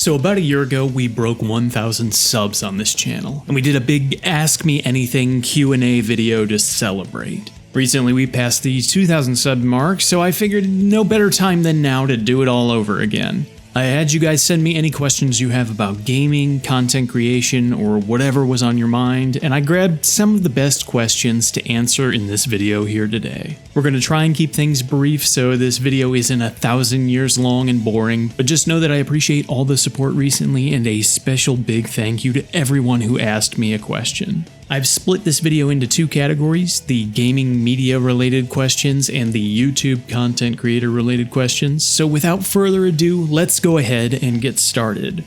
So about a year ago, we broke 1,000 subs on this channel, and we did a big Ask Me Anything Q&A video to celebrate. Recently, we passed the 2,000 sub mark, so I figured no better time than now to do it all over again. I had you guys send me any questions you have about gaming, content creation, or whatever was on your mind, and I grabbed some of the best questions to answer in this video here today. We're going to try and keep things brief so this video isn't 1,000 years long and boring, but just know that I appreciate all the support recently and a special big thank you to everyone who asked me a question. I've split this video into two categories, the gaming media related questions and the YouTube content creator related questions, so without further ado, let's go ahead and get started.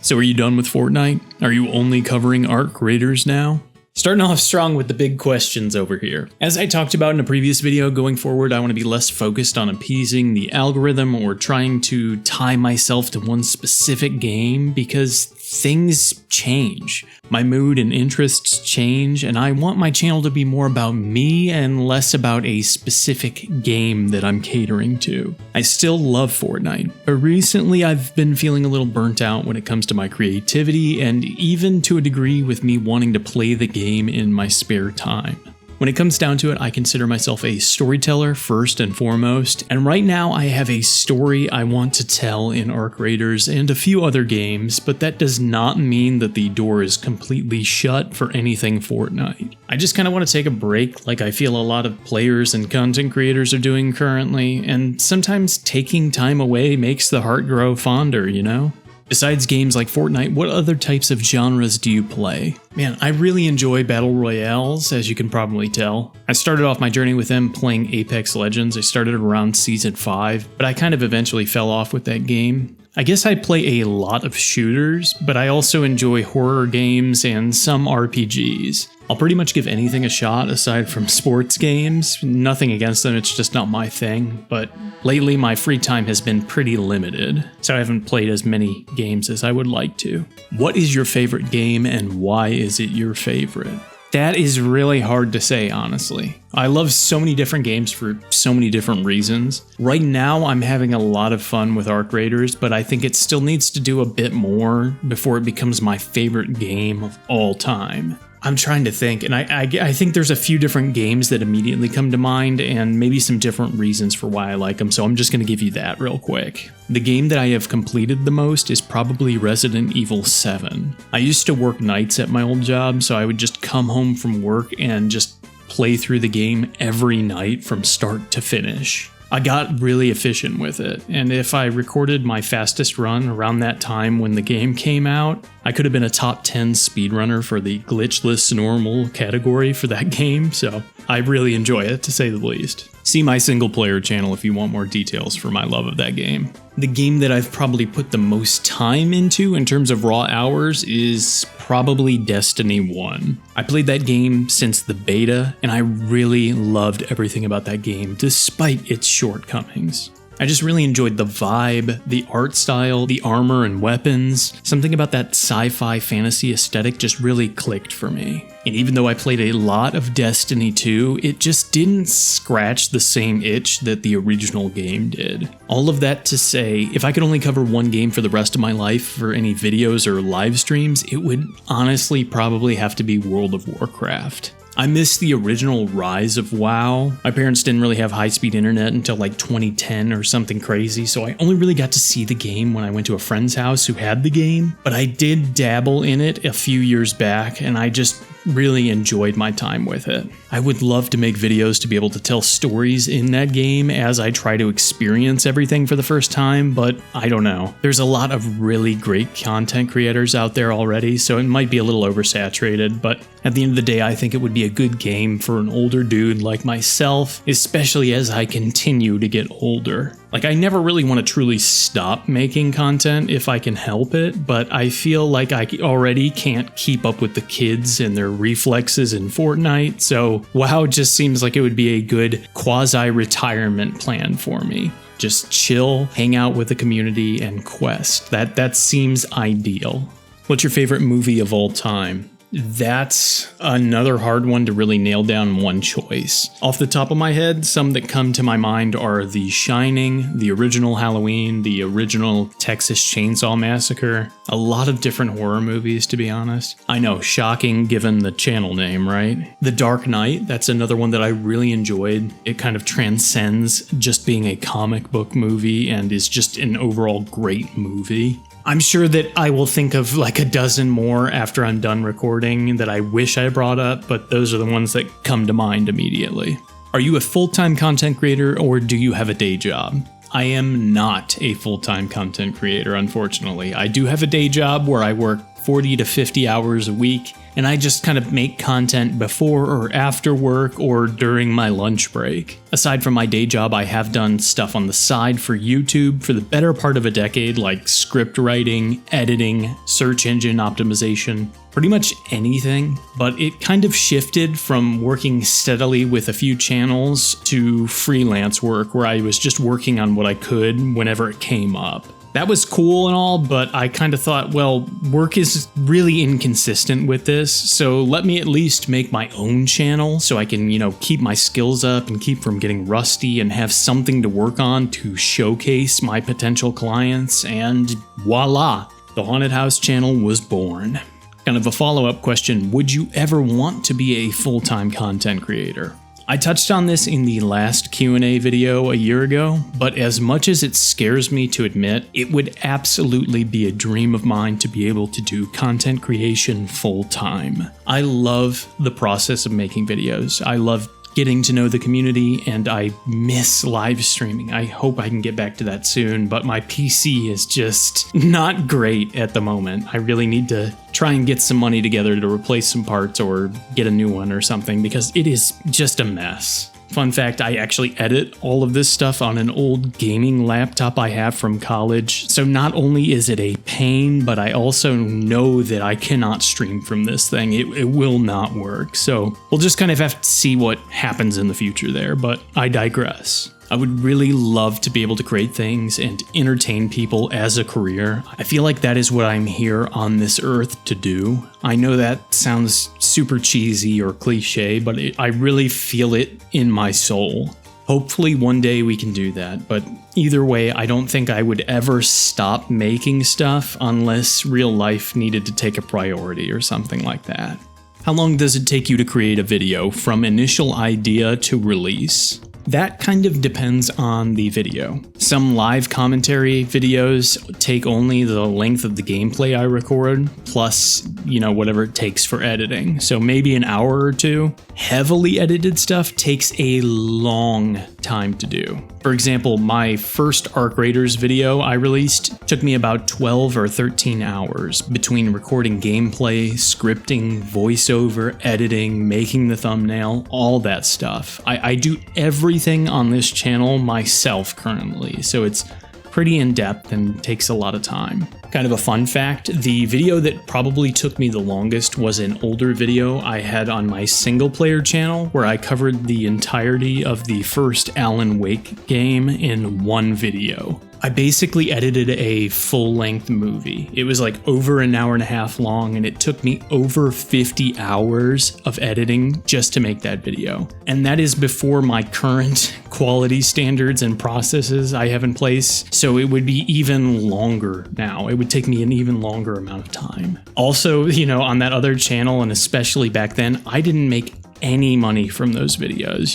So are you done with Fortnite? Are you only covering ARC Raiders now? Starting off strong with the big questions over here. As I talked about in a previous video, going forward I want to be less focused on appeasing the algorithm or trying to tie myself to one specific game because things change. My mood and interests change, and I want my channel to be more about me and less about a specific game that I'm catering to. I still love Fortnite, but recently I've been feeling a little burnt out when it comes to my creativity and even to a degree with me wanting to play the game in my spare time. When it comes down to it, I consider myself a storyteller first and foremost, and right now I have a story I want to tell in ARC Raiders and a few other games, but that does not mean that the door is completely shut for anything Fortnite. I just kind of want to take a break like I feel a lot of players and content creators are doing currently, and sometimes taking time away makes the heart grow fonder, you know? Besides games like Fortnite, what other types of genres do you play? Man, I really enjoy Battle Royales, as you can probably tell. I started off my journey with them playing Apex Legends. I started around Season 5, but I kind of eventually fell off with that game. I guess I play a lot of shooters, but I also enjoy horror games and some RPGs. I'll pretty much give anything a shot aside from sports games. Nothing against them, it's just not my thing. But lately my free time has been pretty limited, so I haven't played as many games as I would like to. What is your favorite game and why is it your favorite? That is really hard to say, honestly. I love so many different games for so many different reasons. Right now, I'm having a lot of fun with ARC Raiders, but I think it still needs to do a bit more before it becomes my favorite game of all time. I'm trying to think, and I think there's a few different games that immediately come to mind and maybe some different reasons for why I like them, so I'm just going to give you that real quick. The game that I have completed the most is probably Resident Evil 7. I used to work nights at my old job, so I would just come home from work and just play through the game every night from start to finish. I got really efficient with it, and if I recorded my fastest run around that time when the game came out, I could have been a top 10 speedrunner for the glitchless normal category for that game, so I really enjoy it, to say the least. See my single player channel if you want more details for my love of that game. The game that I've probably put the most time into in terms of raw hours is probably Destiny 1. I played that game since the beta, and I really loved everything about that game, despite its shortcomings. I just really enjoyed the vibe, the art style, the armor and weapons. Something about that sci-fi fantasy aesthetic just really clicked for me. And even though I played a lot of Destiny 2, it just didn't scratch the same itch that the original game did. All of that to say, if I could only cover one game for the rest of my life for any videos or live streams, it would honestly probably have to be World of Warcraft. I miss the original rise of WoW. My parents didn't really have high-speed internet until like 2010 or something crazy, so I only really got to see the game when I went to a friend's house who had the game. But I did dabble in it a few years back, and I just really enjoyed my time with it. I would love to make videos to be able to tell stories in that game as I try to experience everything for the first time, but I don't know. There's a lot of really great content creators out there already, so it might be a little oversaturated, but at the end of the day, I think it would be a good game for an older dude like myself, especially as I continue to get older. Like, I never really want to truly stop making content if I can help it, but I feel like I already can't keep up with the kids and their reflexes in Fortnite, so WoW just seems like it would be a good quasi-retirement plan for me. Just chill, hang out with the community, and quest. That seems ideal. What's your favorite movie of all time? That's another hard one to really nail down one choice. Off the top of my head, some that come to my mind are The Shining, the original Halloween, the original Texas Chainsaw Massacre, a lot of different horror movies, to be honest. I know, shocking given the channel name, right? The Dark Knight, that's another one that I really enjoyed. It kind of transcends just being a comic book movie and is just an overall great movie. I'm sure that I will think of like a dozen more after I'm done recording that I wish I brought up, but those are the ones that come to mind immediately. Are you a full-time content creator or do you have a day job? I am not a full-time content creator, unfortunately. I do have a day job where I work 40 to 50 hours a week, and I just kind of make content before or after work or during my lunch break. Aside from my day job, I have done stuff on the side for YouTube for the better part of a decade, like script writing, editing, search engine optimization, pretty much anything. But it kind of shifted from working steadily with a few channels to freelance work where I was just working on what I could whenever it came up. That was cool and all, but I kind of thought, well, work is really inconsistent with this, so let me at least make my own channel so I can, keep my skills up and keep from getting rusty and have something to work on to showcase my potential clients, and voila, the Haunted House channel was born. Kind of a follow-up question, would you ever want to be a full-time content creator? I touched on this in the last Q&A video a year ago, but as much as it scares me to admit, it would absolutely be a dream of mine to be able to do content creation full time. I love the process of making videos. I love getting to know the community, and I miss live streaming. I hope I can get back to that soon, but my PC is just not great at the moment. I really need to try and get some money together to replace some parts or get a new one or something because it is just a mess. Fun fact, I actually edit all of this stuff on an old gaming laptop I have from college, so not only is it a pain, but I also know that I cannot stream from this thing. It will not work, so we'll just kind of have to see what happens in the future there, but I digress. I would really love to be able to create things and entertain people as a career. I feel like that is what I'm here on this earth to do. I know that sounds super cheesy or cliche, but I really feel it in my soul. Hopefully one day we can do that, but either way, I don't think I would ever stop making stuff unless real life needed to take a priority or something like that. How long does it take you to create a video from initial idea to release? That kind of depends on the video. Some live commentary videos take only the length of the gameplay I record, plus, whatever it takes for editing. So maybe an hour or two. Heavily edited stuff takes a long time to do. For example, my first Arc Raiders video I released took me about 12 or 13 hours between recording gameplay, scripting, voiceover, editing, making the thumbnail, all that stuff. I do everything on this channel myself currently, so it's pretty in-depth and takes a lot of time. Kind of a fun fact, the video that probably took me the longest was an older video I had on my single-player channel where I covered the entirety of the first Alan Wake game in one video. I basically edited a full-length movie. It was like over an hour and a half long, and it took me over 50 hours of editing just to make that video. And that is before my current quality standards and processes I have in place, so it would be even longer now. It would take me an even longer amount of time. Also, on that other channel, and especially back then, I didn't make any money from those videos.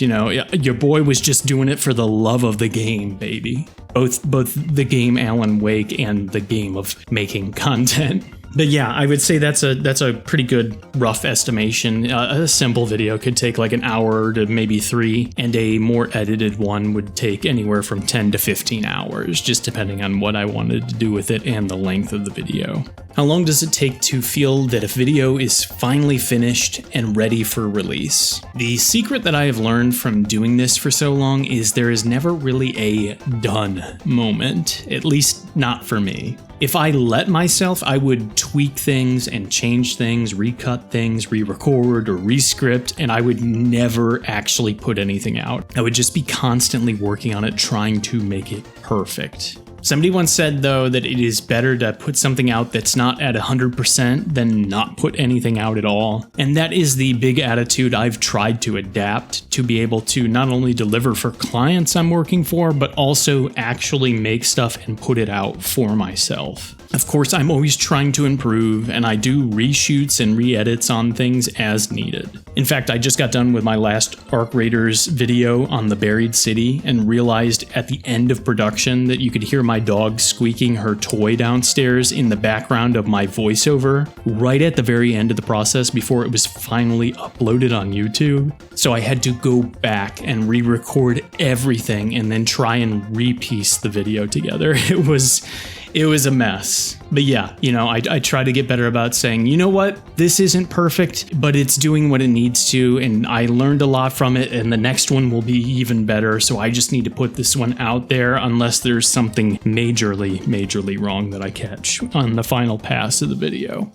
Your boy was just doing it for the love of the game, baby. Both the game Alan Wake and the game of making content. But yeah, I would say that's a pretty good rough estimation. A simple video could take like an hour to maybe 3, and a more edited one would take anywhere from 10 to 15 hours, just depending on what I wanted to do with it and the length of the video. How long does it take to feel that a video is finally finished and ready for release? The secret that I have learned from doing this for so long is there is never really a done moment, at least not for me. If I let myself, I would tweak things and change things, recut things, re-record or re-script, and I would never actually put anything out. I would just be constantly working on it, trying to make it perfect. Somebody once said, though, that it is better to put something out that's not at 100% than not put anything out at all. And that is the big attitude I've tried to adapt to be able to not only deliver for clients I'm working for, but also actually make stuff and put it out for myself. Of course, I'm always trying to improve, and I do reshoots and re-edits on things as needed. In fact, I just got done with my last Arc Raiders video on the Buried City and realized at the end of production that you could hear my dog squeaking her toy downstairs in the background of my voiceover right at the very end of the process before it was finally uploaded on YouTube. So I had to go back and re-record everything and then try and re-piece the video together. It was a mess. But yeah, I try to get better about saying, you know what, this isn't perfect, but it's doing what it needs to, and I learned a lot from it, and the next one will be even better, so I just need to put this one out there unless there's something majorly wrong that I catch on the final pass of the video.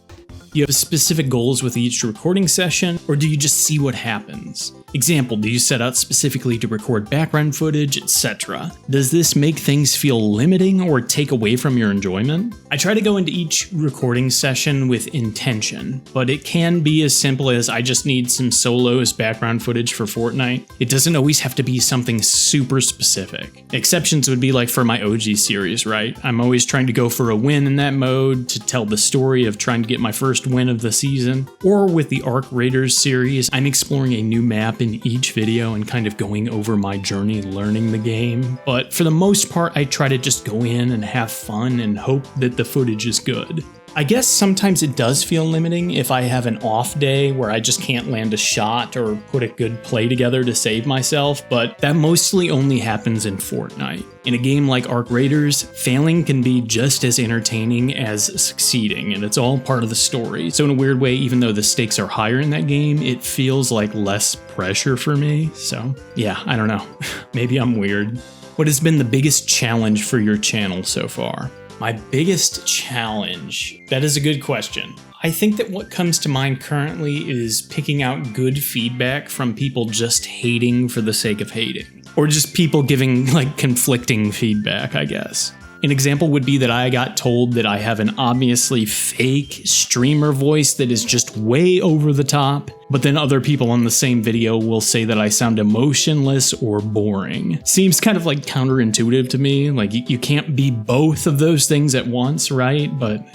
Do you have specific goals with each recording session, or do you just see what happens? Example, do you set out specifically to record background footage, etc.? Does this make things feel limiting or take away from your enjoyment? I try to go into each recording session with intention, but it can be as simple as I just need some solos background footage for Fortnite. It doesn't always have to be something super specific. Exceptions would be like for my OG series, right? I'm always trying to go for a win in that mode to tell the story of trying to get my first win of the season. Or with the Arc Raiders series, I'm exploring a new map in each video and kind of going over my journey learning the game. But for the most part, I try to just go in and have fun and hope that the footage is good. I guess sometimes it does feel limiting if I have an off day where I just can't land a shot or put a good play together to save myself, but that mostly only happens in Fortnite. In a game like Arc Raiders, failing can be just as entertaining as succeeding, and it's all part of the story. So in a weird way, even though the stakes are higher in that game, it feels like less pressure for me. So yeah, I don't know. Maybe I'm weird. What has been the biggest challenge for your channel so far? My biggest challenge? That is a good question. I think that what comes to mind currently is picking out good feedback from people just hating for the sake of hating. Or just people giving conflicting feedback, I guess. An example would be that I got told that I have an obviously fake streamer voice that is just way over the top, but then other people on the same video will say that I sound emotionless or boring. Seems kind of counterintuitive to me, you can't be both of those things at once, right? But,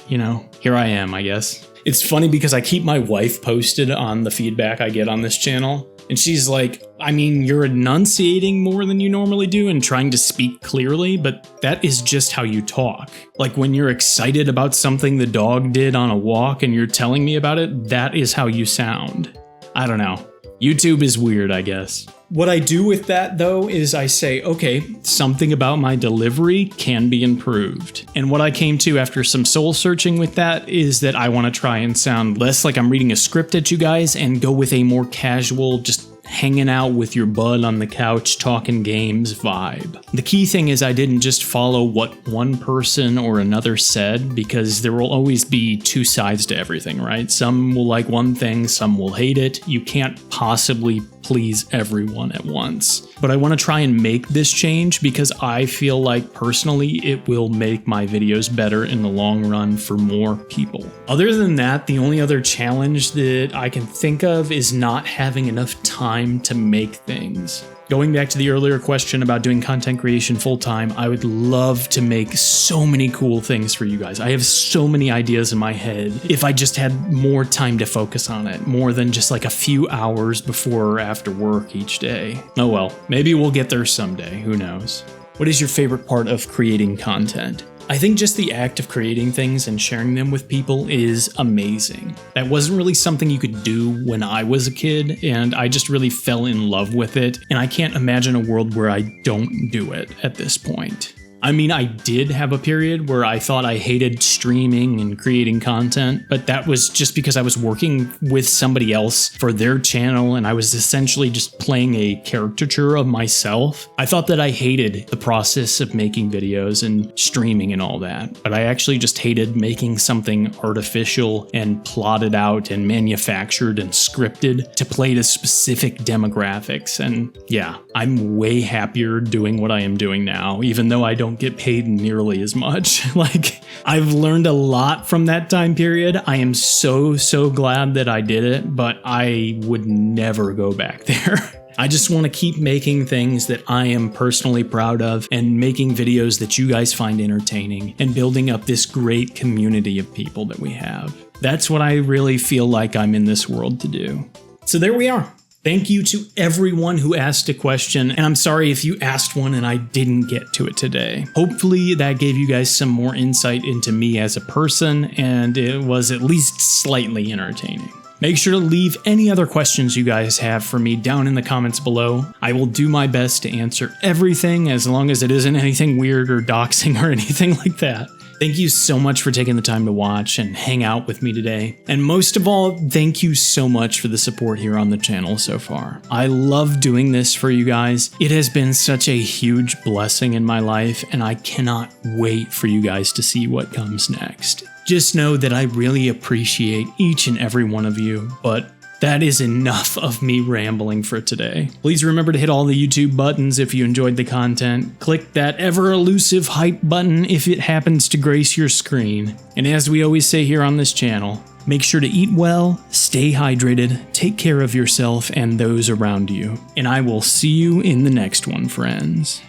here I am, I guess. It's funny because I keep my wife posted on the feedback I get on this channel. And she's like, I mean, you're enunciating more than you normally do and trying to speak clearly, but that is just how you talk. Like when you're excited about something the dog did on a walk and you're telling me about it, that is how you sound. I don't know. YouTube is weird, I guess. What I do with that, though, is I say, okay, something about my delivery can be improved. And what I came to after some soul searching with that is that I want to try and sound less like I'm reading a script at you guys and go with a more casual, just hanging out with your bud on the couch talking games vibe. The key thing is I didn't just follow what one person or another said, because there will always be two sides to everything, right? Some will like one thing, some will hate it. You can't possibly please everyone at once. But I want to try and make this change because I feel like personally it will make my videos better in the long run for more people. Other than that, the only other challenge that I can think of is not having enough time to make things. Going back to the earlier question about doing content creation full-time, I would love to make so many cool things for you guys. I have so many ideas in my head if I just had more time to focus on it, more than just a few hours before or after work each day. Oh well, maybe we'll get there someday, who knows. What is your favorite part of creating content? I think just the act of creating things and sharing them with people is amazing. That wasn't really something you could do when I was a kid, and I just really fell in love with it, and I can't imagine a world where I don't do it at this point. I mean, I did have a period where I thought I hated streaming and creating content, but that was just because I was working with somebody else for their channel and I was essentially just playing a caricature of myself. I thought that I hated the process of making videos and streaming and all that, but I actually just hated making something artificial and plotted out and manufactured and scripted to play to specific demographics. And yeah, I'm way happier doing what I am doing now, even though I don't don't get paid nearly as much. Like, I've learned a lot from that time period. I am so glad that I did it, but I would never go back there. I just want to keep making things that I am personally proud of and making videos that you guys find entertaining and building up this great community of people that we have. That's what I really feel like I'm in this world to do. So there we are. Thank you to everyone who asked a question, and I'm sorry if you asked one and I didn't get to it today. Hopefully that gave you guys some more insight into me as a person, and it was at least slightly entertaining. Make sure to leave any other questions you guys have for me down in the comments below. I will do my best to answer everything as long as it isn't anything weird or doxing or anything like that. Thank you so much for taking the time to watch and hang out with me today. And most of all, thank you so much for the support here on the channel so far. I love doing this for you guys. It has been such a huge blessing in my life, and I cannot wait for you guys to see what comes next. Just know that I really appreciate each and every one of you, but that is enough of me rambling for today. Please remember to hit all the YouTube buttons if you enjoyed the content. Click that ever-elusive hype button if it happens to grace your screen. And as we always say here on this channel, make sure to eat well, stay hydrated, take care of yourself and those around you. And I will see you in the next one, friends.